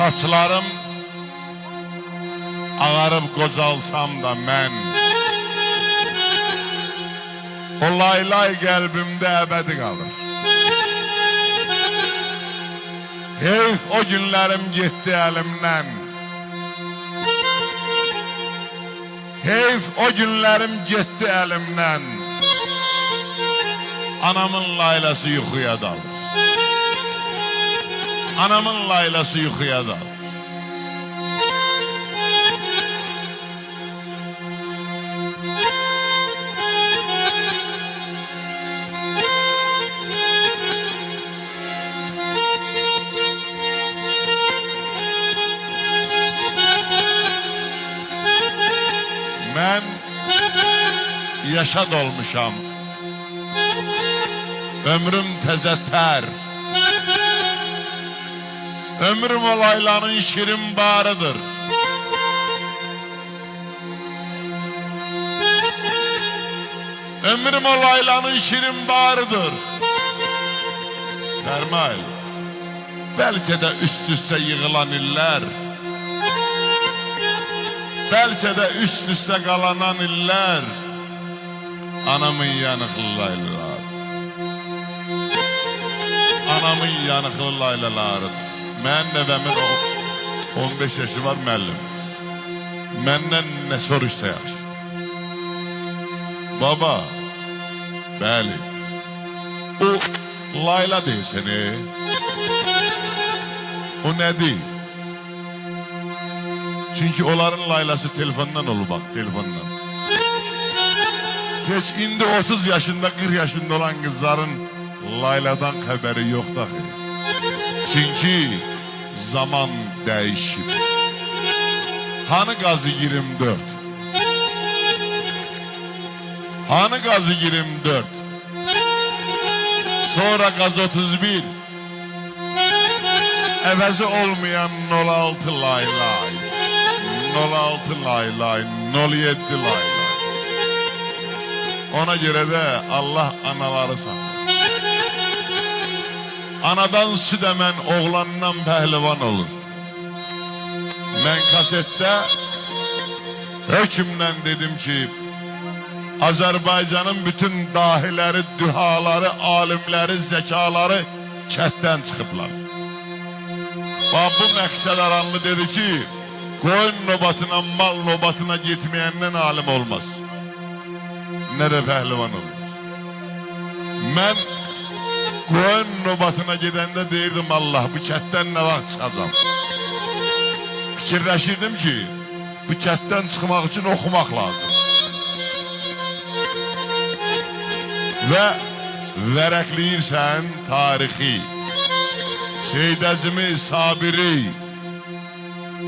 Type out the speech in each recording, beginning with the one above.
Saçlarım ağarıb qocalsam da mən, o laylay qəlbimdə əbədi qalır. Heyf o günlərim getdi əlimdən, heyf o günlərim getdi əlimdən. Anamın layləsi yuxuya dalır, anamın layləsi yuxuya dalır. Mən yaşa dolmuşam, ömrüm təzə tər, ömrüm o laylanın şirin barıdır. Ömrüm o laylanın şirin barıdır. Fərmayl, bəlkə də üst-üstə yığılan illər, bəlkə də üst-üstə qalanan illər, anamın yanıqlı laylaları, anamın yanıqlı laylaları. Mən nəvəmin 15 yaşı var müəllim. Məndən nə soruşsa yaxşı. Baba, bəli, o layla deyilsən, o nədir? Çünkü onların laylası telefondan olur bak, telefondan. Geç indi 30 yaşında, 40 yaşında olan kızların layladan haberi yok dahi. Çünkü zaman değişir. Hani Gazı 24? Hani Gazı 24? Sonra Gaz 31. Əvəzi olmayan 06 laylay. 06 laylay, 07 laylay. Ona göre de Allah anaları saklar. Anadan süt əmən oğlandan pəhlivan olur. Mən kasetdə hökümlə dedim ki, Azərbaycanın bütün dahiləri, dühaları, alimləri, zekaları kətdən çıxıblar. Bu məqsəd aranlı dedi ki, koyun nobatına, mal nobatına gitmeyenden alim olmaz. Ne de pehlivan olur. Ben koyun nobatına gidende deyirdim, Allah bu kətten ne vaxt çıxacam. Fikirləşirdim ki, bu kətten çıxmaq için oxumaq lazım. Ve vərəqləyirsən tarixi, Seyyid Əzimi Sabiri,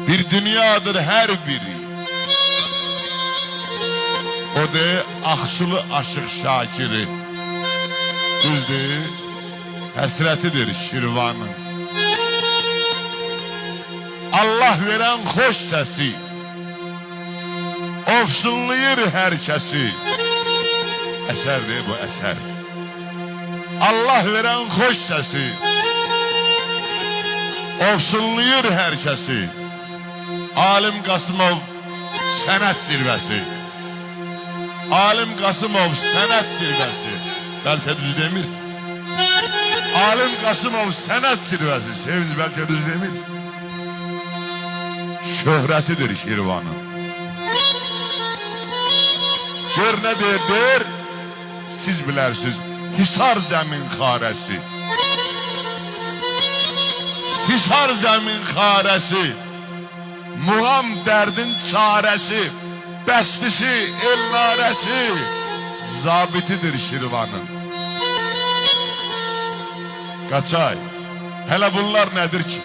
bir dünyadır her biri. O de Aksulu Aşık Şakiri. Düzdür, həsrətidir Şirvanın. Allah veren hoş sesi, ofsunlayır herkesi. Eserdir bu eser. Allah veren hoş sesi, ofsunlayır herkesi. Alim Qasımov sənət zirvəsi. Alim Qasımov sənət zirvəsi. Bəlkə düz demir. Alim Qasımov sənət zirvəsi. Sevinç bəlkə düz demir. Şöhrətidir Şirvanın. Gör nə deyir? Siz bilərsiniz. Hisar zəmin xarəsi. Hisar zəmin xarəsi. Muğam dərdin çarəsi, bəstisi, el narəsi, zabitidir Şirvanın. Qaçay, hələ bunlar nədir ki?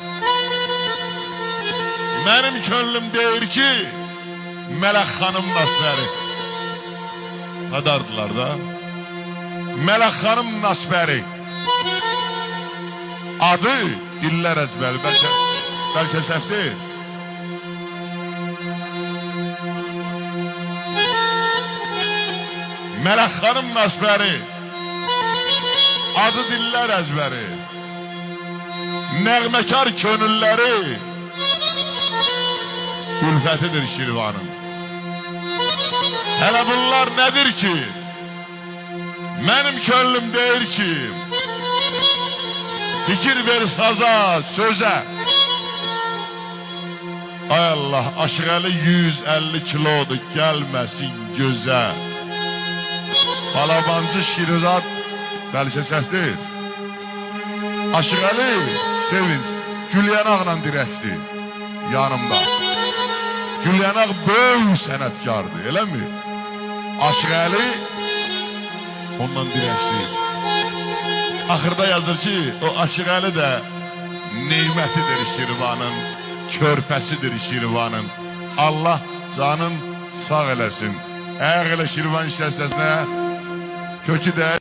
Mənim könlüm deyir ki, Mələk xanım Nasbəri. Qadardılar da. Mələk xanım Nasbəri. Adı dillər əzbəri, bəlkə səhv deyil. Mələk xanım Nasbəri, adı dillər əzbəri, nəğməkar könülləri ülfətidir Şirvanın. Hələ bunlar nədir ki? Mənim könlüm deyir ki, fikir ver saza, sözə. Ay Allah, Aşıqəli 150 kilodur, gəlməsin gözə. Balabancı Şirizad, bəlkə səhv deyil. Aşıqəli, sevinç, Gülyanaqla dirəkdir yanımda. Gülyanaq böyük sənətkardır, eləmi? Aşıqəli ondan dirəkdir. Axırda yazır ki, o Aşıqəli də neymətidir Şirvanın, körpəsidir Şirvanın. Allah canın sağ eləsin. Əgər elə Şirvan şəhsəsinə kökü də